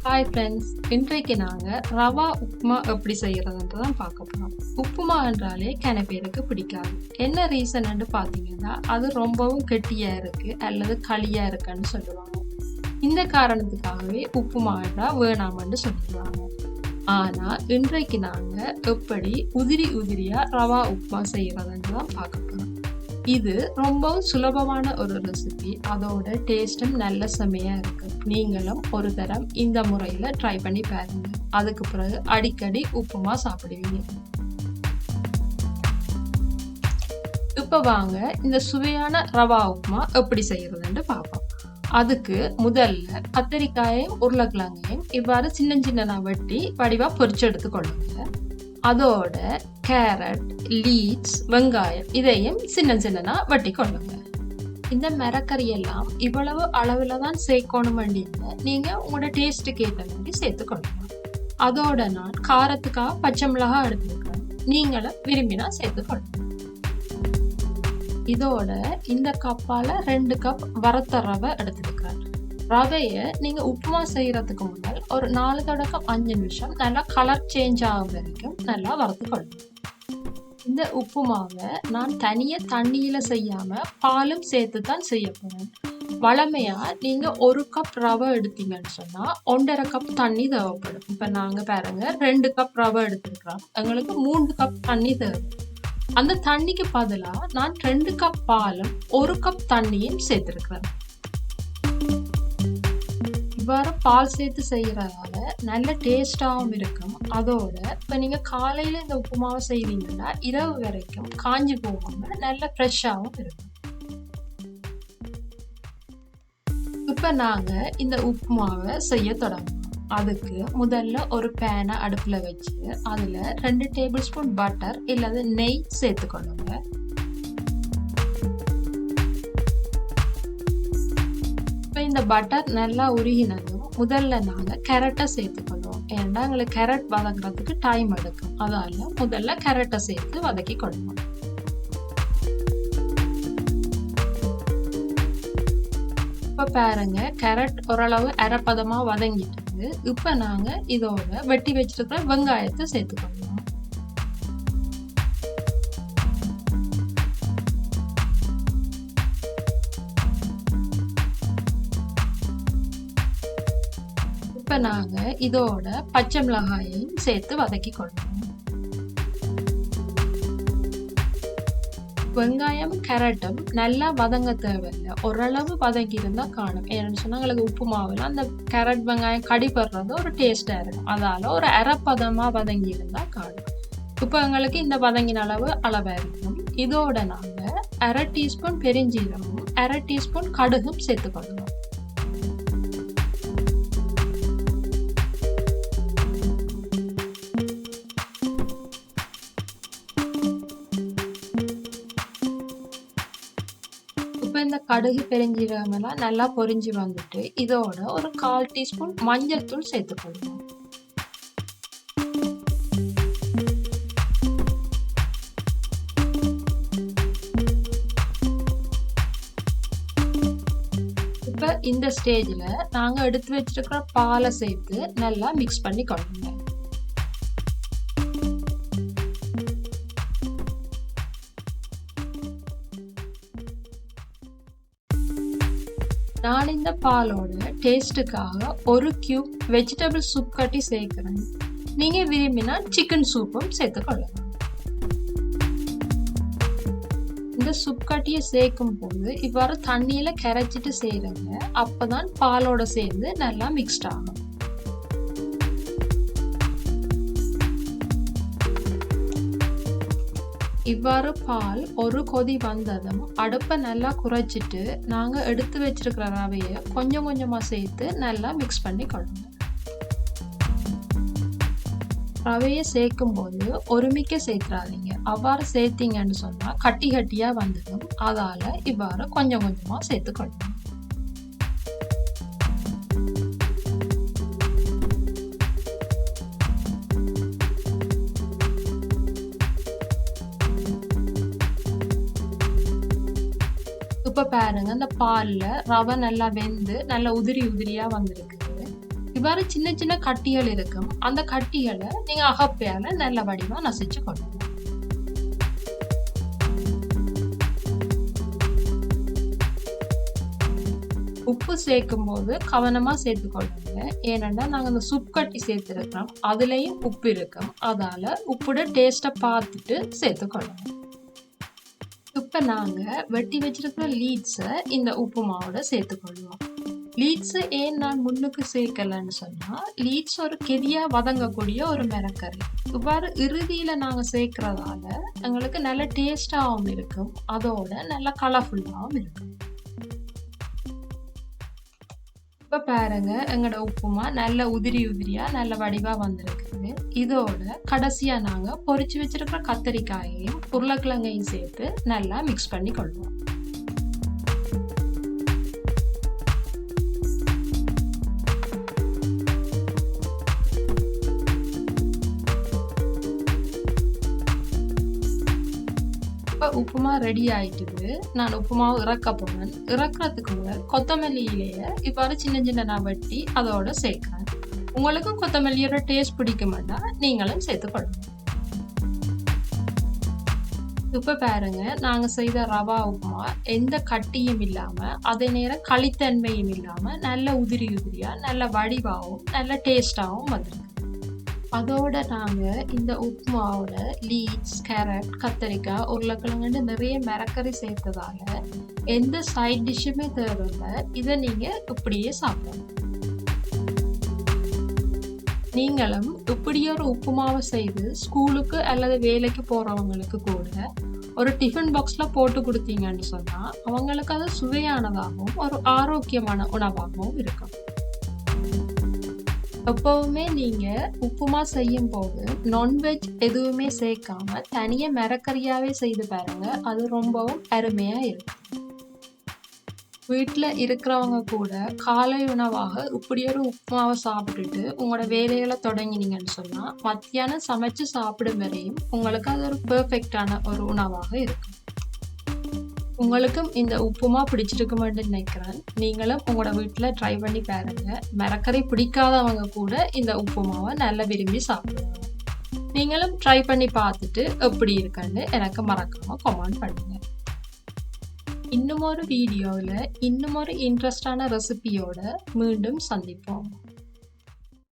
Hi friends, இன்றைக்கு நாங்கள் ரவா உப்மா எப்படி செய்கிறதுன்ட்டு தான் பார்க்க போகிறோம். உப்புமா என்றாலே கன பேருக்கு பிடிக்காது. என்ன ரீசன்னு பார்த்தீங்கன்னா, அது ரொம்பவும் கெட்டியாக இருக்குது அல்லது களியாக இருக்குன்னு சொல்லுவாங்க. இந்த காரணத்துக்காகவே உப்புமா என்றால் வேணாமன்னு சொல்லிடுவாங்க. ஆனால் இன்றைக்கு நாங்கள் எப்படி உதிரியாக ரவா உப்மா செய்கிறதுன்னு தான் பார்க்க போகிறோம். இது ரொம்பவும் சுலபமான ஒரு ரெசிபி. அதோட டேஸ்டும் நல்ல செமையாக இருக்குது. நீங்களும் ஒரு தரம் இந்த முறையில் ட்ரை பண்ணி பாருங்க. அதுக்கு பிறகு அடிக்கடி உப்புமா சாப்பிடுவீங்க. இப்போ வாங்க இந்த சுவையான ரவா உப்புமா எப்படி செய்யறதுன்னு பார்ப்போம். அதுக்கு முதல்ல கத்தரிக்காயையும் உருளைக்கிழங்கையும் இவ்வாறு சின்ன சின்னனா வெட்டி வடிவா பொரிச்சு எடுத்துக்கொள்ளுங்க. அதோட கேரட், லீட்ஸ், வெங்காயம் இதையும் சின்ன சின்னனா வெட்டி கொள்ளுங்க. இந்த மரக்கறியெல்லாம் இவ்வளவு அளவில் தான் சேர்க்கணும் வேண்டியது நீங்க உங்களோட டேஸ்ட்டுக்கு ஏற்ற மாதிரி சேர்த்துக்கொள்ளலாம். அதோட நான் காரத்துக்காக பச்சை மிளகாய் எடுத்துருக்கேன். நீங்களும் விரும்பினா சேர்த்துக்கொள்ளலாம். இதோட இந்த கப்பால 2 கப் வறுத்த ரவை எடுத்துருக்கேன். ரவையை நீங்க உப்புமா செய்யறதுக்கு முன்னால் ஒரு 4 தொடக்கம் 5 நிமிஷம் நல்லா கலர் சேஞ்ச் ஆகும் வரைக்கும் நல்லா வறுத்துக்கொள்ளணும். இந்த உப்புமாவை நான் தனியா தண்ணியில செய்யாம பாலும் சேர்த்து தான் செய்ய போறேன். வழமையா நீங்க 1 கப் ரவை எடுத்தீங்கன்னு சொன்னா 1.5 கப் தண்ணி தேவைப்படும். இப்ப நாங்க பாருங்க 2 கப் ரவை எடுத்துருக்கிறோம். எங்களுக்கு 3 கப் தண்ணி தேவை. அந்த தண்ணிக்கு பதிலா நான் 2 கப் பாலும் 1 கப் தண்ணியும் சேர்த்திருக்கிறேன். இவ்வாறு பால் சேர்த்து செய்யறதால நல்ல டேஸ்டாகவும் இருக்கும். அதோட இப்ப நீங்க காலையில இந்த உப்புமாவை செய்வீங்கன்னா இரவு வரைக்கும் காஞ்சி போகாம நல்ல ஃப்ரெஷ்ஷாகவும் இருக்கும். இப்ப நாங்க இந்த உப்புமாவை செய்ய தொடங்குவோம். அதுக்கு முதல்ல ஒரு பேனை அடுப்புல வச்சு அதுல 2 டேபிள் ஸ்பூன் பட்டர் இல்லது நெய் சேர்த்துக்கொள்ளுங்க. இந்த பட்டர் நல்லா உருகினதும் முதல்ல நாங்க கேரட்டை சேர்த்துக்கொள்வோம். ஏன்னா எங்களுக்கு கேரட் வதங்குறதுக்கு டைம் எடுக்கும். அதால முதல்ல கேரட்டை சேர்த்து வதக்கி கொள்வோம். இப்ப பாருங்க கேரட் ஓரளவு அரைப்பதமா வதங்கிட்டு. இப்ப நாங்க இதோட வெட்டி வச்சிருக்கிற வெங்காயத்தை சேர்த்துக்கொள்வோம். இப்ப நாங்க இதோட பச்சை மிளகாயையும் சேர்த்து வதக்கி கொள்வோம். வெங்காயம் கேரட்டும் நல்லா வதங்க தேவையில்லை. ஓரளவு வதங்கி இருந்தா காணும். ஏன்னு சொன்னா எங்களுக்கு உப்பு மாவுல அந்த கேரட் வெங்காயம் கடிப்படுறது ஒரு டேஸ்டா இருக்கும். அதால ஒரு அரைப்பதமா வதங்கி இருந்தா காணும். இப்ப எங்களுக்கு இந்த வதங்கின அளவா இருக்கும். இதோட நாங்க 1/2 டீஸ்பூன் பெருஞ்சீரகமும் 1/2 டீஸ்பூன் கடுகும் சேர்த்துக்கொள்ளணும். இந்த கடுகு பெருஞ்சீரகம் எல்லாம் நல்லா பொரிஞ்சு வந்துட்டு இதோட ஒரு 1/4 டீஸ்பூன் மஞ்சள் தூள் சேர்த்துக்கொள்வோம். இப்ப இந்த ஸ்டேஜ்ல நாங்க எடுத்து வச்சிருக்கிற பாலை சேர்த்து நல்லா மிக்ஸ் பண்ணி கொள்ளுங்க. நான் இந்த பாலோட டேஸ்டுக்காக 1 கியூப் வெஜிடபிள் சூப் கட்டி சேர்க்கிறேன். நீங்க விரும்பினா சிக்கன் சூப்பும் சேர்த்துக்கொள்ளலாம். இந்த சூப் கட்டியை சேர்க்கும் போது இவ்வாறு தண்ணியில கரைச்சிட்டு செய்யறங்க. அப்பதான் பாலோட சேர்ந்து நல்லா மிக்ஸ்ட் ஆகும். இவ்வாறு பால் ஒரு கொதி வந்ததும் அடுப்பை நல்லா குறைச்சிட்டு நாங்க எடுத்து வச்சிருக்கிற ரவையை கொஞ்சம் கொஞ்சமா சேர்த்து நல்லா மிக்ஸ் பண்ணி கொள்ளுங்க. ரவையை சேர்க்கும் போது ஒருமிக்க சேர்த்துறாதீங்க. அவ்வாறு சேர்த்தீங்கன்னு சொன்னா கட்டி கட்டியா வந்துடும். அதால இவ்வாறு கொஞ்சம் கொஞ்சமா சேர்த்து கொள்ளுங்க. இப்ப பாருங்க இந்த பால்ல ரவை நல்லா வெந்து நல்லா உதிரியா வந்திருக்கு. இப்ப இவ்வாறு சின்ன சின்ன கட்டிகள் இருக்கும். அந்த கட்டிகளை நீங்க அகப்பையால நல்ல வடிவா நசிச்சு கொள்ளணும். உப்பு சேர்க்கும் போது கவனமா சேர்த்துக்கொள்ளுங்க. ஏன்னா நாங்க அந்த சுப் கட்டி சேர்த்துருக்கிறோம், அதுலயும் உப்பு இருக்கும். அதால உப்புட டேஸ்ட பார்த்துட்டு சேர்த்துக்கொள்ளுங்க. இப்ப நாங்க வெட்டி வச்சிருக்கிற லீட்ஸை இந்த உப்பு மாவோட சேர்த்துக்கொள்வோம். லீட்ஸை ஏன் நான் முன்னுக்கு சேர்க்கலன்னு சொன்னா, லீட்ஸ் ஒரு கெதியா வதங்கக்கூடிய ஒரு மரக்கறி. இவ்வாறு இறுதியில நாங்க சேர்க்கறதால எங்களுக்கு நல்ல டேஸ்டாகவும் இருக்கும், அதோட நல்ல கலர்ஃபுல்லாகவும் இருக்கும். இப்ப பாருங்க, எங்களோட உப்புமா நல்ல உதிரி உதிரியா நல்ல வடிவா வந்திருக்குது. இதோட கடைசியா நாங்க பொரிச்சு வச்சிருக்கிற கத்தரிக்காயையும் உருளைக்கிழங்கையும் சேர்த்து நல்லா மிக்ஸ் பண்ணி கொள்வோம். உப்புமா ரெடி ஆயிட்டுது. நான் உப்புமாவை இறக்க போனேன். இறக்குறதுக்கு முதல் கொத்தமல்லி இலையை இவ்வாறு சின்ன சின்ன வெட்டி அதோட சேர்க்கிறேன். உங்களுக்கும் கொத்தமல்லியோட டேஸ்ட் பிடிக்க மாட்டா நீங்களும் சேர்த்துக்கொள்ளுங்க. இப்ப பாருங்க, நாங்க செய்த ரவா உப்புமா எந்த கட்டியும் இல்லாம அதே நேரம் களித்தன்மையும் இல்லாம நல்ல உதிரி உதிரியா நல்ல வடிவாகவும் நல்ல டேஸ்டாகவும் வந்துருக்கு. அதோட நாங்க இந்த உப்புமாவோட லீட்ஸ், கேரட், கத்தரிக்காய், உருளைக்கிழங்கு நிறைய மரக்கறி சேர்த்ததால எந்த சைட் டிஷ்ஷுமே தேவையில்லை. இதை நீங்க இப்படியே சாப்பிடலாம். நீங்களும் இப்படி ஒரு உப்புமாவை செய்து ஸ்கூலுக்கு அல்லது வேலைக்கு போறவங்களுக்கு கூட ஒரு டிஃபன் பாக்ஸ்ல போட்டு கொடுத்தீங்கன்னு சொன்னா அவங்களுக்கு அது சுவையானதாகவும் ஒரு ஆரோக்கியமான உணவாகவும் இருக்கும். எப்பவுமே நீங்க உப்புமா செய்யும் போது நான்வெஜ் எதுவுமே சேர்க்காம தனியா மரக்கறியாவே செய்து பாருங்க, அது ரொம்பவும் அருமையா இருக்கும். வீட்டுல இருக்கிறவங்க கூட காலை உணவாக இப்படி ஒரு உப்புமாவை சாப்பிட்டுட்டு உங்களோட வேலைகளை தொடங்கினீங்கன்னு சொன்னா மத்தியானம் சமைச்சு சாப்பிடும் வரையும் உங்களுக்கு அது ஒரு பெர்ஃபெக்டான ஒரு உணவாக இருக்கும். உங்களுக்கும் இந்த உப்புமா பிடிச்சிருக்குமென்னு நினைக்கிறேன். நீங்களும் உங்களோட வீட்டில் ட்ரை பண்ணி பாருங்க. மரக்கறி பிடிக்காதவங்க கூட இந்த உப்புமாவை நல்லா விரும்பி சாப்பிடுவாங்க. நீங்களும் ட்ரை பண்ணி பார்த்துட்டு எப்படி இருக்குன்னு எனக்கு மறக்காம கமெண்ட் பண்ணுங்க. இன்னும் ஒரு வீடியோவில் இன்னும் ஒரு இன்ட்ரெஸ்டான ரெசிபியோட மீண்டும் சந்திப்போம்.